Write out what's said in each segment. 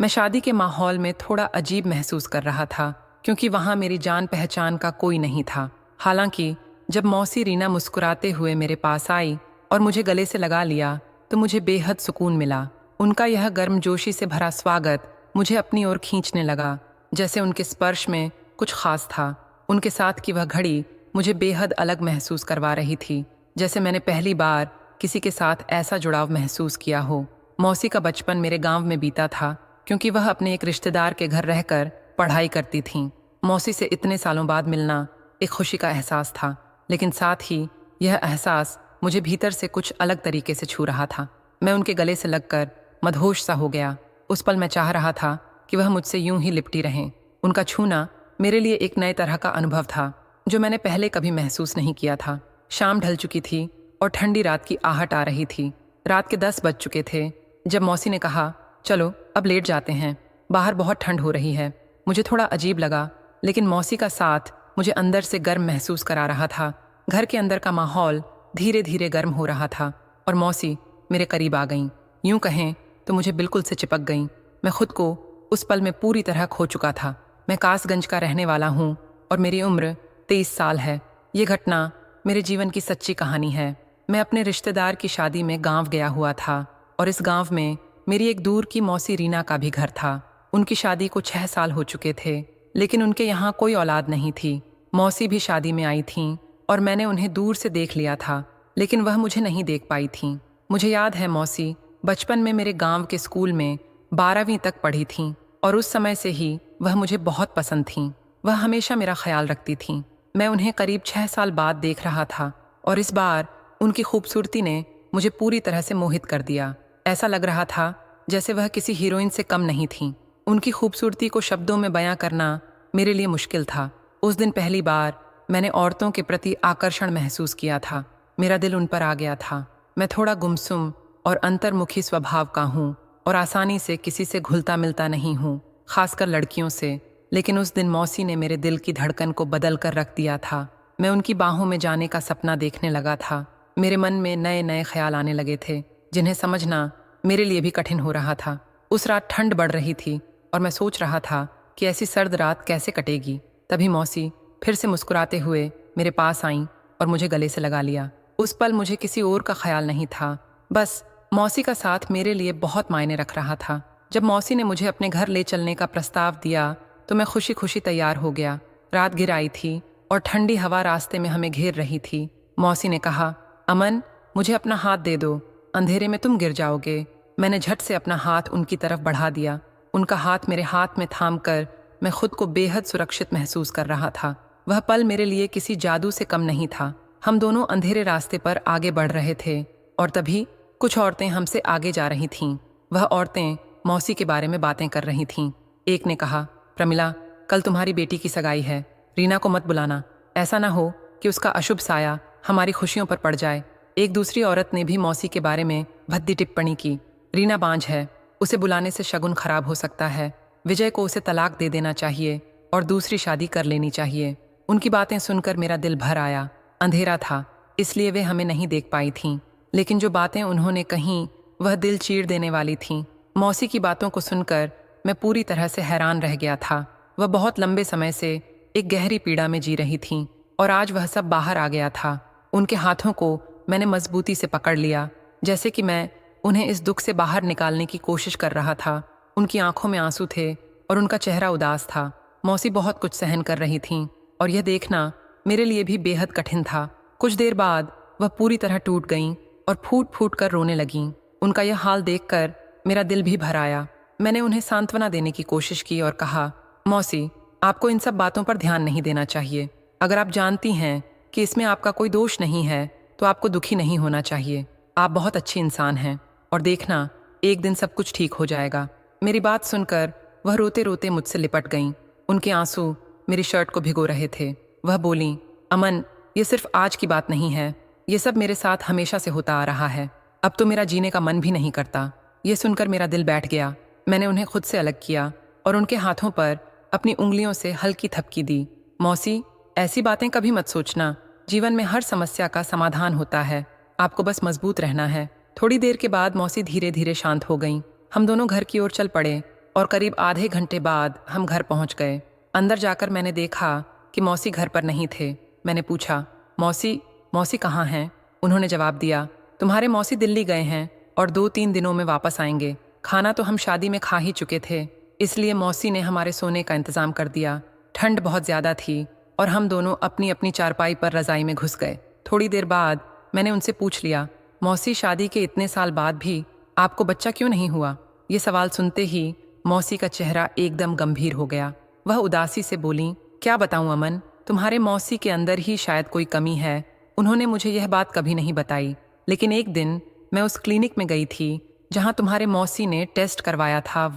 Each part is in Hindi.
मैं शादी के माहौल में थोड़ा अजीब महसूस कर रहा था, क्योंकि वहाँ मेरी जान पहचान का कोई नहीं था। हालांकि जब मौसी रीना मुस्कुराते हुए मेरे पास आई और मुझे गले से लगा लिया, तो मुझे बेहद सुकून मिला। उनका यह गर्मजोशी से भरा स्वागत मुझे अपनी ओर खींचने लगा, जैसे उनके स्पर्श में कुछ खास था। उनके साथ की वह घड़ी मुझे बेहद अलग महसूस करवा रही थी, जैसे मैंने पहली बार किसी के साथ ऐसा जुड़ाव महसूस किया हो। मौसी का बचपन मेरे गांव में बीता था, क्योंकि वह अपने एक रिश्तेदार के घर रहकर पढ़ाई करती थीं। मौसी से इतने सालों बाद मिलना एक खुशी का एहसास था, लेकिन साथ ही यह एहसास मुझे भीतर से कुछ अलग तरीके से छू रहा था। मैं उनके गले से लगकर मदहोश सा हो गया। उस पल मैं चाह रहा था कि वह मुझसे यूं ही लिपटी रहें। उनका छूना मेरे लिए एक नए तरह का अनुभव था, जो मैंने पहले कभी महसूस नहीं किया था। शाम ढल चुकी थी और ठंडी रात की आहट आ रही थी। रात के 10 बज चुके थे जब मौसी ने कहा, चलो अब लेट जाते हैं, बाहर बहुत ठंड हो रही है। मुझे थोड़ा अजीब लगा, लेकिन मौसी का साथ मुझे अंदर से गर्म महसूस करा रहा था। घर के अंदर का माहौल धीरे धीरे गर्म हो रहा था और मौसी मेरे करीब आ गईं। यूं कहें तो मुझे बिल्कुल से चिपक गईं। मैं खुद को उस पल में पूरी तरह खो चुका था। मैं कासगंज का रहने वाला हूँ और मेरी उम्र 23 साल है। ये घटना मेरे जीवन की सच्ची कहानी है। मैं अपने रिश्तेदार की शादी में गांव गया हुआ था और इस गांव में मेरी एक दूर की मौसी रीना का भी घर था। उनकी शादी को 6 साल हो चुके थे, लेकिन उनके यहाँ कोई औलाद नहीं थी। मौसी भी शादी में आई थीं और मैंने उन्हें दूर से देख लिया था, लेकिन वह मुझे नहीं देख पाई थीं। मुझे याद है मौसी बचपन में मेरे गांव के स्कूल में 12वीं तक पढ़ी थीं और उस समय से ही वह मुझे बहुत पसंद थीं। वह हमेशा मेरा ख्याल रखती थीं। मैं उन्हें करीब 6 साल बाद देख रहा था और इस बार उनकी खूबसूरती ने मुझे पूरी तरह से मोहित कर दिया। ऐसा लग रहा था जैसे वह किसी हीरोइन से कम नहीं थीं। उनकी खूबसूरती को शब्दों में बयां करना मेरे लिए मुश्किल था। उस दिन पहली बार मैंने औरतों के प्रति आकर्षण महसूस किया था। मेरा दिल उन पर आ गया था। मैं थोड़ा गुमसुम और अंतर्मुखी स्वभाव का हूँ और आसानी से किसी से घुलता मिलता नहीं हूँ, खासकर लड़कियों से। लेकिन उस दिन मौसी ने मेरे दिल की धड़कन को बदल कर रख दिया था। मैं उनकी बाहों में जाने का सपना देखने लगा था। मेरे मन में नए नए ख्याल आने लगे थे, जिन्हें समझना मेरे लिए भी कठिन हो रहा था। उस रात ठंड बढ़ रही थी और मैं सोच रहा था कि ऐसी सर्द रात कैसे कटेगी। तभी मौसी फिर से मुस्कुराते हुए मेरे पास आईं और मुझे गले से लगा लिया। उस पल मुझे किसी और का ख्याल नहीं था, बस मौसी का साथ मेरे लिए बहुत मायने रख रहा था। जब मौसी ने मुझे अपने घर ले चलने का प्रस्ताव दिया तो मैं खुशी खुशी तैयार हो गया। रात घिर आई थी और ठंडी हवा रास्ते में हमें घेर रही थी। मौसी ने कहा, अमन, मुझे अपना हाथ दे दो, अंधेरे में तुम गिर जाओगे। मैंने झट से अपना हाथ उनकी तरफ बढ़ा दिया। उनका हाथ मेरे हाथ में थाम कर मैं खुद को बेहद सुरक्षित महसूस कर रहा था। वह पल मेरे लिए किसी जादू से कम नहीं था। हम दोनों अंधेरे रास्ते पर आगे बढ़ रहे थे और तभी कुछ औरतें हमसे आगे जा रही थीं। वह औरतें मौसी के बारे में बातें कर रही थीं। एक ने कहा, प्रमिला, कल तुम्हारी बेटी की सगाई है, रीना को मत बुलाना। ऐसा ना हो कि उसका अशुभ साया हमारी खुशियों पर पड़ जाए। एक दूसरी औरत ने भी मौसी के बारे में भद्दी टिप्पणी की। रीना बांझ है, उसे बुलाने से शगुन खराब हो सकता है। विजय को उसे तलाक दे देना चाहिए और दूसरी शादी कर लेनी चाहिए। उनकी बातें सुनकर मेरा दिल भर आया। अंधेरा था, इसलिए वे हमें नहीं देख पाई थीं, लेकिन जो बातें उन्होंने कहीं वह दिल चीर देने वाली थीं। मौसी की बातों को सुनकर मैं पूरी तरह से हैरान रह गया था। वह बहुत लंबे समय से एक गहरी पीड़ा में जी रही थीं और आज वह सब बाहर आ गया था। उनके हाथों को मैंने मजबूती से पकड़ लिया, जैसे कि मैं उन्हें इस दुख से बाहर निकालने की कोशिश कर रहा था। उनकी आंखों में आंसू थे और उनका चेहरा उदास था। मौसी बहुत कुछ सहन कर रही थीं और यह देखना मेरे लिए भी बेहद कठिन था। कुछ देर बाद वह पूरी तरह टूट गईं और फूट फूट कर रोने लगीं। उनका यह हाल देखकर मेरा दिल भी भर आया। मैंने उन्हें सांत्वना देने की कोशिश की और कहा, मौसी, आपको इन सब बातों पर ध्यान नहीं देना चाहिए। अगर आप जानती हैं कि इसमें आपका कोई दोष नहीं है तो आपको दुखी नहीं होना चाहिए। आप बहुत अच्छी इंसान हैं और देखना, एक दिन सब कुछ ठीक हो जाएगा। मेरी बात सुनकर वह रोते रोते मुझसे लिपट गईं। उनके आंसू मेरी शर्ट को भिगो रहे थे। वह बोलीं, अमन, ये सिर्फ आज की बात नहीं है, ये सब मेरे साथ हमेशा से होता आ रहा है। अब तो मेरा जीने का मन भी नहीं करता। ये सुनकर मेरा दिल बैठ गया। मैंने उन्हें खुद से अलग किया और उनके हाथों पर अपनी उंगलियों से हल्की थपकी दी। मौसी, ऐसी बातें कभी मत सोचना। जीवन में हर समस्या का समाधान होता है, आपको बस मजबूत रहना है। थोड़ी देर के बाद मौसी धीरे धीरे शांत हो गईं। हम दोनों घर की ओर चल पड़े और करीब आधे घंटे बाद हम घर पहुंच गए। अंदर जाकर मैंने देखा कि मौसी घर पर नहीं थे। मैंने पूछा, मौसी मौसी कहाँ हैं? उन्होंने जवाब दिया, तुम्हारे मौसी दिल्ली गए हैं और 2-3 दिनों में वापस आएंगे। खाना तो हम शादी में खा ही चुके थे, इसलिए मौसी ने हमारे सोने का इंतजाम कर दिया। ठंड बहुत ज़्यादा थी और हम दोनों अपनी अपनी चारपाई पर रज़ाई में घुस गए। थोड़ी देर बाद मैंने उनसे पूछ लिया, मौसी शादी के इतने साल बाद भी आपको बच्चा क्यों नहीं हुआ? ये सवाल सुनते ही मौसी का चेहरा एकदम गंभीर हो गया। वह उदासी से बोली, क्या बताऊं अमन, तुम्हारे मौसी के अंदर ही शायद कोई कमी है। उन्होंने मुझे यह बात कभी नहीं बताई, लेकिन एक दिन मैं उस क्लिनिक में गई थी जहां तुम्हारे मौसी ने टेस्ट करवाया था।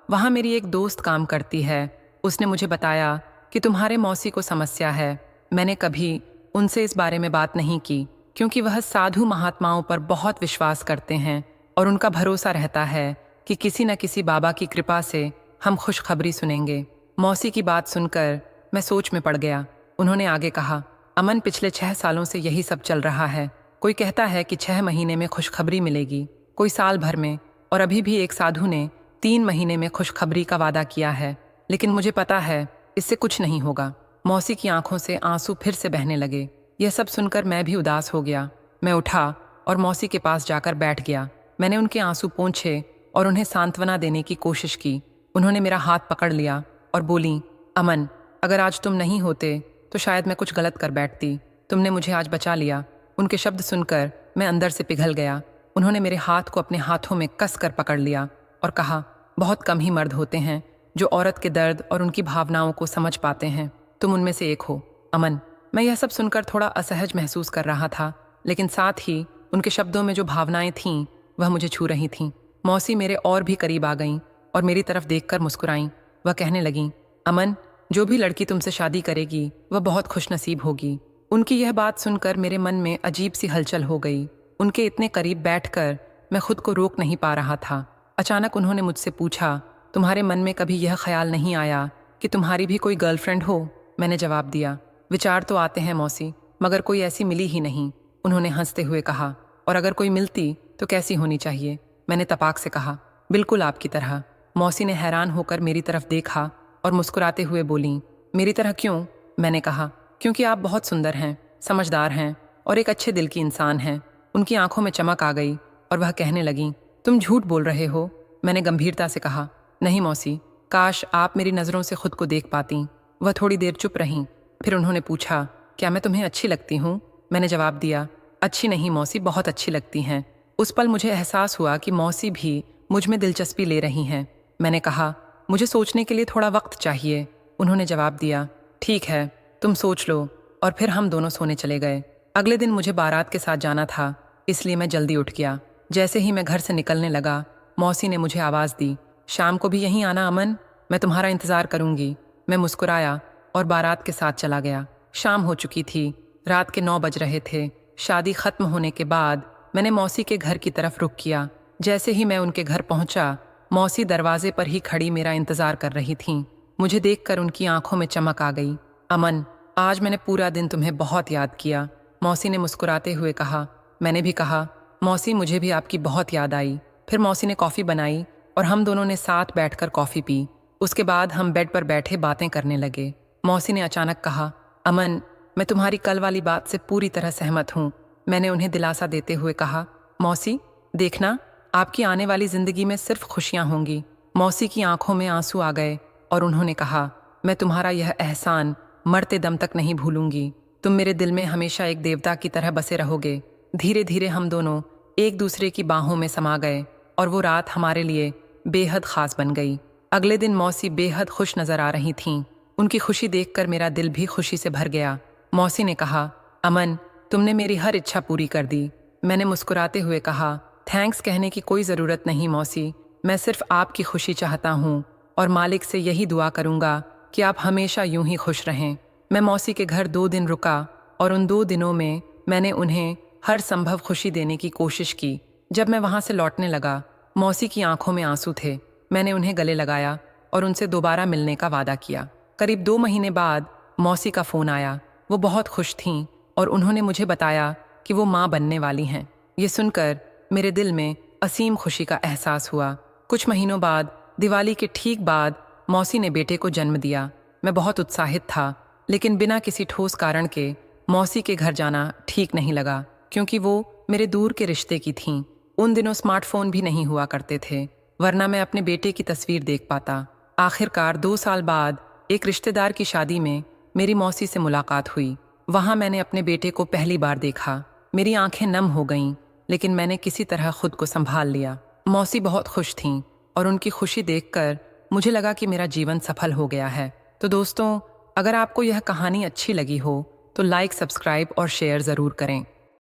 वहां मेरी एक दोस्त काम करती है। उसने मुझे बताया कि तुम्हारे मौसी को समस्या है। मैंने कभी उनसे इस बारे में बात नहीं की, क्योंकि वह साधु महात्माओं पर बहुत विश्वास करते हैं और उनका भरोसा रहता है कि किसी न किसी बाबा की कृपा से हम खुशखबरी सुनेंगे। मौसी की बात सुनकर मैं सोच में पड़ गया। उन्होंने आगे कहा, अमन, पिछले 6 सालों से यही सब चल रहा है। कोई कहता है कि 6 महीने में खुशखबरी मिलेगी, कोई साल भर में, और अभी भी एक साधु ने 3 महीने में खुशखबरी का वादा किया है। लेकिन मुझे पता है इससे कुछ नहीं होगा। मौसी की आंखों से आंसू फिर से बहने लगे। यह सब सुनकर मैं भी उदास हो गया। मैं उठा और मौसी के पास जाकर बैठ गया। मैंने उनके आंसू पोंछे और उन्हें सांत्वना देने की कोशिश की। उन्होंने मेरा हाथ पकड़ लिया और बोली, अमन, अगर आज तुम नहीं होते तो शायद मैं कुछ गलत कर बैठती। तुमने मुझे आज बचा लिया। उनके शब्द सुनकर मैं अंदर से पिघल गया। उन्होंने मेरे हाथ को अपने हाथों में कस कर पकड़ लिया और कहा, बहुत कम ही मर्द होते हैं जो औरत के दर्द और उनकी भावनाओं को समझ पाते हैं। तुम उनमें से एक हो, अमन। मैं यह सब सुनकर थोड़ा असहज महसूस कर रहा था, लेकिन साथ ही उनके शब्दों में जो भावनाएं थीं वह मुझे छू रही थीं। मौसी मेरे और भी करीब आ गईं और मेरी तरफ देखकर मुस्कुराईं। वह कहने लगीं, अमन, जो भी लड़की तुमसे शादी करेगी वह बहुत खुशनसीब होगी। उनकी यह बात सुनकर मेरे मन में अजीब सी हलचल हो गई। उनके इतने करीब बैठकर मैं खुद को रोक नहीं पा रहा था। अचानक उन्होंने मुझसे पूछा, तुम्हारे मन में कभी यह ख्याल नहीं आया कि तुम्हारी भी कोई गर्लफ्रेंड हो? मैंने जवाब दिया, विचार तो आते हैं मौसी, मगर कोई ऐसी मिली ही नहीं। उन्होंने हंसते हुए कहा, और अगर कोई मिलती तो कैसी होनी चाहिए? मैंने तपाक से कहा, बिल्कुल आपकी तरह। मौसी ने हैरान होकर मेरी तरफ देखा और मुस्कुराते हुए बोली, मेरी तरह क्यों? मैंने कहा, क्योंकि आप बहुत सुंदर हैं, समझदार हैं और एक अच्छे दिल की इंसान हैं। उनकी आंखों में चमक आ गई और वह कहने लगीं, तुम झूठ बोल रहे हो? मैंने गंभीरता से कहा, नहीं मौसी, काश आप मेरी नज़रों से खुद को देख पाती। वह थोड़ी देर चुप रहीं। फिर उन्होंने पूछा, क्या मैं तुम्हें अच्छी लगती हूँ? मैंने जवाब दिया, अच्छी नहीं मौसी, बहुत अच्छी लगती हैं। उस पल मुझे एहसास हुआ कि मौसी भी मुझ में दिलचस्पी ले रही हैं। मैंने कहा, मुझे सोचने के लिए थोड़ा वक्त चाहिए। उन्होंने जवाब दिया, ठीक है, तुम सोच लो। और फिर हम दोनों सोने चले गए। अगले दिन मुझे बारात के साथ जाना था, इसलिए मैं जल्दी उठ गया। जैसे ही मैं घर से निकलने लगा, मौसी ने मुझे आवाज़ दी, शाम को भी यहीं आना अमन, मैं तुम्हारा इंतज़ार करूंगी। मैं मुस्कुराया और बारात के साथ चला गया। शाम हो चुकी थी, रात के 9 बज रहे थे। शादी खत्म होने के बाद मैंने मौसी के घर की तरफ रुख किया। जैसे ही मैं उनके घर पहुंचा, मौसी दरवाजे पर ही खड़ी मेरा इंतज़ार कर रही थीं। मुझे देखकर उनकी आंखों में चमक आ गई। अमन, आज मैंने पूरा दिन तुम्हें बहुत याद किया, मौसी ने मुस्कुराते हुए कहा। मैंने भी कहा, मौसी, मुझे भी आपकी बहुत याद आई। फिर मौसी ने कॉफ़ी बनाई और हम दोनों ने साथ बैठकर कॉफ़ी पी। उसके बाद हम बेड पर बैठे बातें करने लगे। मौसी ने अचानक कहा, अमन, मैं तुम्हारी कल वाली बात से पूरी तरह सहमत हूँ। मैंने उन्हें दिलासा देते हुए कहा, मौसी, देखना, आपकी आने वाली ज़िंदगी में सिर्फ खुशियाँ होंगी। मौसी की आंखों में आंसू आ गए और उन्होंने कहा, मैं तुम्हारा यह एहसान मरते दम तक नहीं भूलूंगी। तुम मेरे दिल में हमेशा एक देवता की तरह बसे रहोगे। धीरे धीरे हम दोनों एक दूसरे की बाहों में समा गए और वो रात हमारे लिए बेहद खास बन गई। अगले दिन मौसी बेहद खुश नजर आ रही थीं। उनकी खुशी देखकर मेरा दिल भी खुशी से भर गया। मौसी ने कहा, अमन, तुमने मेरी हर इच्छा पूरी कर दी। मैंने मुस्कुराते हुए कहा, थैंक्स कहने की कोई ज़रूरत नहीं मौसी, मैं सिर्फ आपकी खुशी चाहता हूँ और मालिक से यही दुआ करूँगा कि आप हमेशा यूं ही खुश रहें। मैं मौसी के घर 2 दिन रुका और उन 2 दिनों में मैंने उन्हें हर संभव खुशी देने की कोशिश की। जब मैं वहाँ से लौटने लगा, मौसी की आंखों में आंसू थे। मैंने उन्हें गले लगाया और उनसे दोबारा मिलने का वादा किया। करीब 2 महीने बाद मौसी का फ़ोन आया। वो बहुत खुश थीं और उन्होंने मुझे बताया कि वो माँ बनने वाली हैं। ये सुनकर मेरे दिल में असीम खुशी का एहसास हुआ। कुछ महीनों बाद दिवाली के ठीक बाद मौसी ने बेटे को जन्म दिया। मैं बहुत उत्साहित था, लेकिन बिना किसी ठोस कारण के मौसी के घर जाना ठीक नहीं लगा, क्योंकि वो मेरे दूर के रिश्ते की थीं। उन दिनों स्मार्टफोन भी नहीं हुआ करते थे, वरना मैं अपने बेटे की तस्वीर देख पाता। आखिरकार 2 साल बाद एक रिश्तेदार की शादी में मेरी मौसी से मुलाकात हुई। वहां मैंने अपने बेटे को पहली बार देखा। मेरी आंखें नम हो गईं, लेकिन मैंने किसी तरह खुद को संभाल लिया। मौसी बहुत खुश थीं और उनकी खुशी देखकर मुझे लगा कि मेरा जीवन सफल हो गया है। तो दोस्तों, अगर आपको यह कहानी अच्छी लगी हो तो लाइक, सब्सक्राइब और शेयर ज़रूर करें।